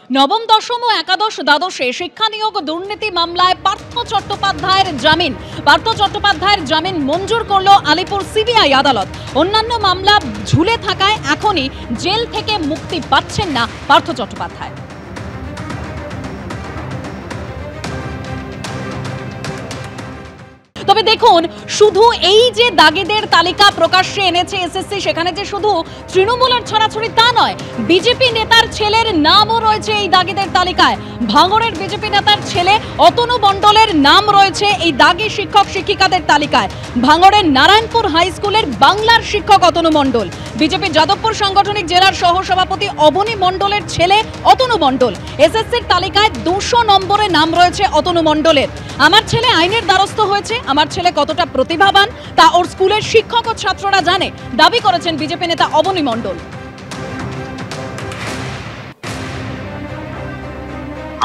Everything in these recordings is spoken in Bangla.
নবম দশম ও একাদশ দ্বাদশে শিক্ষা নিয়োগ দুর্নীতি মামলায় পার্থ চট্টোপাধ্যায়ের জামিন মঞ্জুর করল আলিপুর সিবিআই আদালত। অন্যান্য মামলা ঝুলে থাকায় এখনই জেল থেকে মুক্তি পাচ্ছেন না পার্থ চট্টোপাধ্যায়। তবে দেখুন, শুধু এই যে দাগিদের তালিকা প্রকাশ্যে এনেছে এসএসসি, সেখানে যে শুধু তৃণমূলের ছড়াছড়ি তা নয়, বিজেপি নেতার ছেলের নামও রয়েছে এই দাগিদের তালিকায়। ভাঙড়ের বিজেপি নেতার ছেলে অতনু মণ্ডলের নাম রয়েছে এই দাগি শিক্ষক শিক্ষিকাদের তালিকায়। ভাঙড়ের নারায়ণপুর হাই স্কুলের বাংলার শিক্ষক অতনু মণ্ডল, বিজেপি যাদবপুর সাংগঠনিক জেলার সহসভাপতি অবনী মণ্ডলের ছেলে অতনু মণ্ডল। এসএসসির তালিকায় 200 নম্বরে নাম রয়েছে অতনু মণ্ডলের। আমার ছেলে আইনের দ্বারস্থ হয়েছে, আমার ছেলে কতটা প্রতিভাবান তা ওর স্কুলের শিক্ষক ও ছাত্ররা জানে, দাবি করেছেন বিজেপি নেতা অবনী মণ্ডল।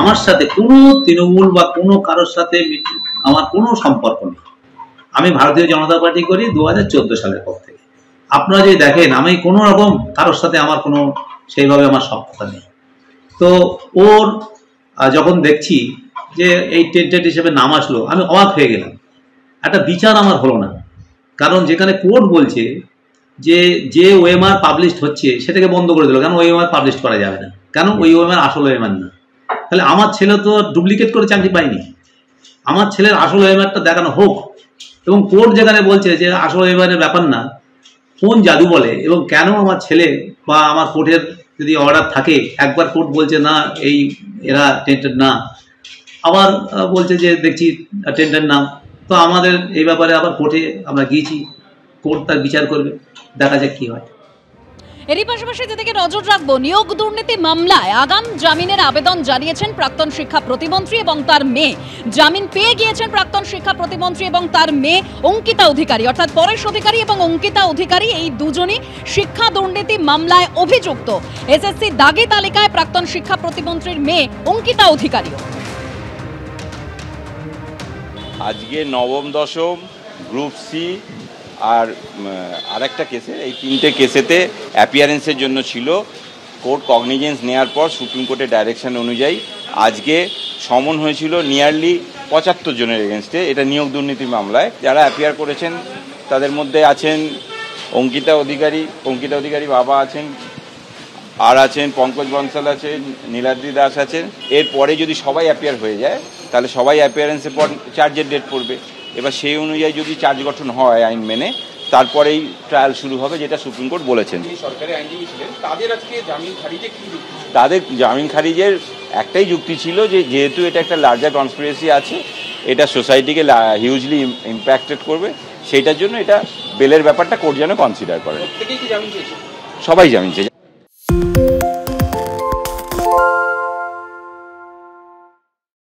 আমার সাথে কোনো তৃণমূল বা কোনো কারোর সাথে আমার কোনো সম্পর্ক নেই। আমি ভারতীয় জনতা পার্টি করি 2014 সালের পর থেকে। আপনারা যদি দেখেন, আমি কোনো রকম কারোর সাথে আমার কোনো সেইভাবে আমার সম্পর্ক নেই। তো ওর যখন দেখছি যে এই টেন্টেড হিসেবে নাম আসলো, আমি অবাক হয়ে গেলাম। একটা বিচার আমার হলো না, কারণ যেখানে কোর্ট বলছে যে ওএমআর পাবলিশড হচ্ছে সেটাকে বন্ধ করে দিল। কেন ওএমআর পাবলিশ করা যাবে না? কেন ওই ওএমআর আসল ওএমআর না? তাহলে আমার ছেলে তো ডুপ্লিকেট করে চাকরি পায়নি। আমার ছেলের আসল ওএমআরটা দেখানো হোক। এবং কোর্ট যেখানে বলছে যে আসল ওএমআরের ব্যাপার না, কোন জাদু বলে এবং কেন আমার ছেলে বা আমার কোর্টের যদি অর্ডার থাকে, একবার কোর্ট বলছে না এই এরা টেন্টেড না, আবার বলছে যে দেখছি টেন্টেড নাম। তো আমাদের এই ব্যাপারে আবার কোর্টে আমরা গিয়েছি, কোর্ট তার বিচার করবে, দেখা যাক কি হয়। এরই পাশাপাশি যেদিকে নজর রাখবো, নিয়োগ দুর্নীতি মামলায় আগাম জামিনের আবেদন জানিয়েছেন প্রাক্তন শিক্ষা প্রতিমন্ত্রী এবং তার মেয়ে। জামিন পেয়ে গিয়েছেন প্রাক্তন শিক্ষা প্রতিমন্ত্রী এবং তার মেয়ে অঙ্কিতা অধিকারী, অর্থাৎ পরেশ অধিকারী এবং অঙ্কিতা অধিকারী, এই দুজনই শিক্ষা দুর্নীতি মামলায় অভিযুক্ত। এসএসসি দাগি তালিকায় প্রাক্তন শিক্ষা প্রতিমন্ত্রীর মেয়ে অঙ্কিতা অধিকারী। আজকে নবম দশম গ্রুপ সি আর আরেকটা কেসে, এই 3টে কেসেতে অ্যাপিয়ারেন্সের জন্য ছিল। কোর্ট কগনিজেন্স নেওয়ার পর সুপ্রিম কোর্টের ডাইরেকশন অনুযায়ী আজকে সমন হয়েছিল নিয়ারলি 75 জনের এগেনস্টে। এটা নিয়োগ দুর্নীতি মামলায় যারা অ্যাপিয়ার করেছেন তাদের মধ্যে আছেন অঙ্কিতা অধিকারী বাবা আছেন, আর আছেন পঙ্কজ বনসাল আছেন, নীলাদ্রি দাস আছেন। এরপরে যদি সবাই অ্যাপিয়ার হয়ে যায় তাহলে সবাই অ্যাপিয়ারেন্সের পর চার্জের ডেট পড়বে। এবার সেই অনুযায়ী যদি চার্জ গঠন হয় আইন মেনে, তারপরেই ট্রায়াল শুরু হবে, যেটা সুপ্রিম কোর্ট বলেছেন। সরকারি আইনজীবী ছিলেন, তাদের আজকে জামিন খারিজে কি যুক্তি? তাদের জামিন খারিজের একটাই যুক্তি ছিল যে যেহেতু এটা একটা লার্জার কনস্পিরেসি আছে, এটা সোসাইটিকে হিউজলি ইম্প্যাক্টেড করবে, সেইটার জন্য এটা বেলের ব্যাপারটা কোর্ট যেন কনসিডার করে। প্রত্যেকেই কি জামিন চেয়েছে? সবাই জামিন চেয়েছে।